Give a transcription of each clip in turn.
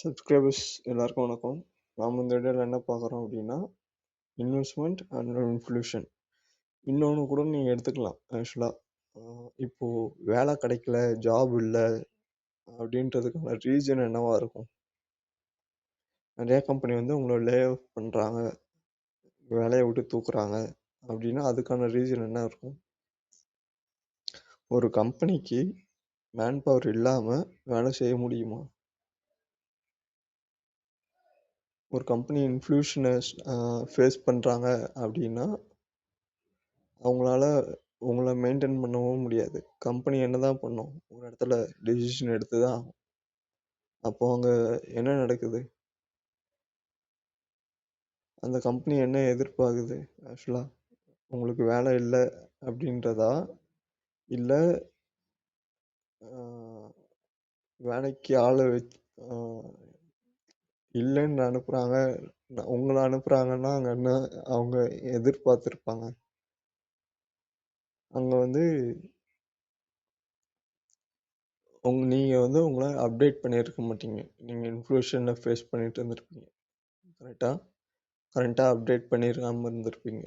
Subscribers எல்லாருக்கும் வணக்கம். நாம் இந்த வீடியோவில் என்ன பார்க்குறோம் அப்படின்னா, இன்வெஸ்ட்மெண்ட் அண்ட் இன்ஃப்ளூஷன். இன்னொன்று கூட நீங்கள் எடுத்துக்கலாம். ஆக்சுவலாக இப்போது வேலை கிடைக்கல, ஜாப் இல்லை அப்படின்றதுக்கான ரீசன் என்னவா இருக்கும்? நிறையா கம்பெனி வந்து உங்களை லே ஆஃப் பண்ணுறாங்க, வேலையை விட்டு தூக்குறாங்க அப்படின்னா அதுக்கான ரீசன் என்ன இருக்கும்? ஒரு கம்பெனிக்கு மேன் பவர் இல்லாமல் வேலை செய்ய முடியுமா? ஒரு கம்பெனி இன்ஃப்ளூஷனை ஃபேஸ் பண்ணுறாங்க அப்படின்னா அவங்களால உங்களை மெயின்டைன் பண்ணவும் முடியாது. கம்பெனி என்ன தான் பண்ணும்? ஒரு இடத்துல டெசிஷன் எடுத்து தான் ஆகும். அப்போ அங்கே என்ன நடக்குது? அந்த கம்பெனி என்ன எதிர்பார்க்குது? ஆக்சுவலாக உங்களுக்கு வேலை இல்லை அப்படின்றதா, இல்லை வேலைக்கு ஆளை வச்சு இல்லைன்னு அனுப்புகிறாங்க, உங்களை அனுப்புகிறாங்கன்னா அங்கே என்ன அவங்க எதிர்பார்த்துருப்பாங்க? அங்கே வந்து நீங்கள் வந்து உங்களை அப்டேட் பண்ணியிருக்க மாட்டீங்க. நீங்கள் இன்ஃப்ளூஷனை ஃபேஸ் பண்ணிட்டு இருந்திருப்பீங்க. கரெக்டாக அப்டேட் பண்ணியிருக்காமல் இருந்திருப்பீங்க.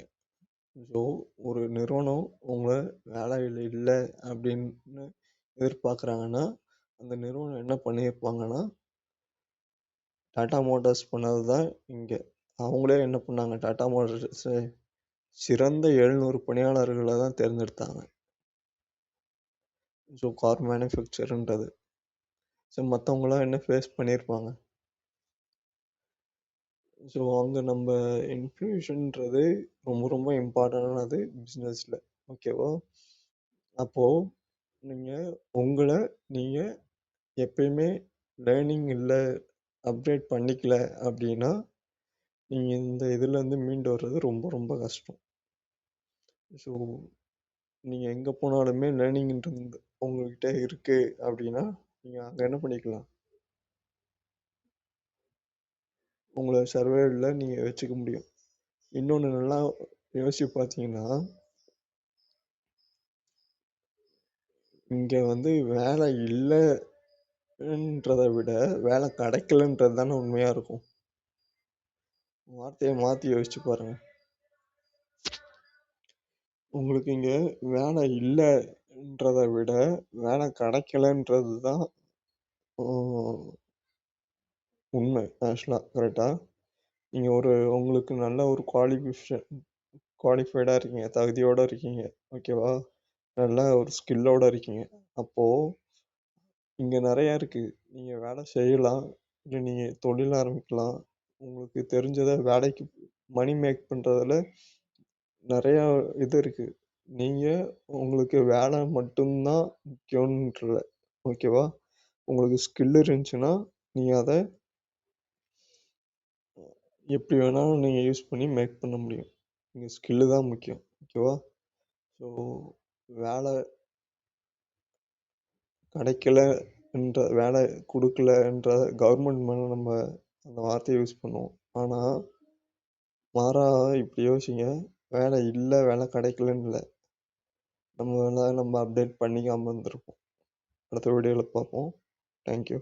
ஸோ ஒரு நிறுவனம் உங்களை வேலையில் இல்லை அப்படின்னு எதிர்பார்க்குறாங்கன்னா அந்த நிறுவனம் என்ன பண்ணியிருப்பாங்கன்னா, டாடா மோட்டார்ஸ் பண்ணது தான் இங்கே. அவங்களே என்ன பண்ணாங்க? டாடா மோட்டார்ஸ் சிறந்த 700 பணியாளர்களை தான் தேர்ந்தெடுத்தாங்க. ஸோ கார் மேனுஃபேக்சர்ன்றது. ஸோ மற்றவங்களாம் என்ன ஃபேஸ் பண்ணியிருப்பாங்க? ஸோ அங்கே நம்ம இன்ஃப்ளூஷன்றது ரொம்ப ரொம்ப இம்பார்ட்டண்டானது பிஸ்னஸில். ஓகேவா? அப்போது உங்களை நீங்கள் எப்பயுமே லேர்னிங் இல்லை, அப்டேட் பண்ணிக்கல அப்படின்னா நீங்கள் இந்த இதுலேருந்து மீண்டு வர்றது ரொம்ப ரொம்ப கஷ்டம். ஸோ நீங்கள் எங்கே போனாலுமே லேர்னிங்ன்றது உங்கள்கிட்ட இருக்குது அப்படின்னா நீங்கள் அங்கே என்ன பண்ணிக்கலாம்? உங்களை சர்வேவில் நீங்கள் வச்சுக்க முடியும். இன்னொன்று நல்லா யோசிச்சு பார்த்தீங்கன்னா, இங்கே வந்து வேலை இல்லைன்றதை விட வேலை கிடைக்கலன்றது தானே உண்மையாக இருக்கும். வார்த்தையை மாற்றி யோசிச்சு பாருங்கள். உங்களுக்கு இங்கே வேலை இல்லைன்றதை விட வேலை கிடைக்கலன்றது தான் உண்மை. ஆக்சுவலாக கரெக்டாக நீங்கள் உங்களுக்கு நல்ல ஒரு குவாலிஃபைடாக இருக்கீங்க, தகுதியோடு இருக்கீங்க, ஓகேவா? நல்ல ஒரு ஸ்கில்லோடு இருக்கீங்க. அப்போது இங்கே நிறையா இருக்குது. நீங்கள் வேலை செய்யலாம், இல்லை நீங்கள் தொழில் ஆரம்பிக்கலாம். உங்களுக்கு தெரிஞ்சதை வேலைக்கு மணி மேக் பண்ணுறதுல நிறையா இது இருக்குது. நீங்கள் உங்களுக்கு வேலை மட்டும்தான் முக்கியம்ன்றல, ஓகேவா? உங்களுக்கு ஸ்கில் இருந்துச்சுன்னா நீங்கள் அதை எப்படி வேணாலும் நீங்கள் யூஸ் பண்ணி மேக் பண்ண முடியும். இங்கே ஸ்கில்லு தான் முக்கியம், ஓகேவா? ஸோ வேலை வேலை கொடுக்கலன்ற கவர்மெண்ட் மேலே நம்ம அந்த வார்த்தையை யூஸ் பண்ணுவோம். ஆனால் மாறாக இப்படி யோசிங்க, வேலை இல்லை, வேலை கிடைக்கலன்னு இல்லை, நம்ம அப்டேட் பண்ணிக்காமல் இருந்திருப்போம். அடுத்த வீடியோவில் பார்ப்போம். தேங்க்யூ.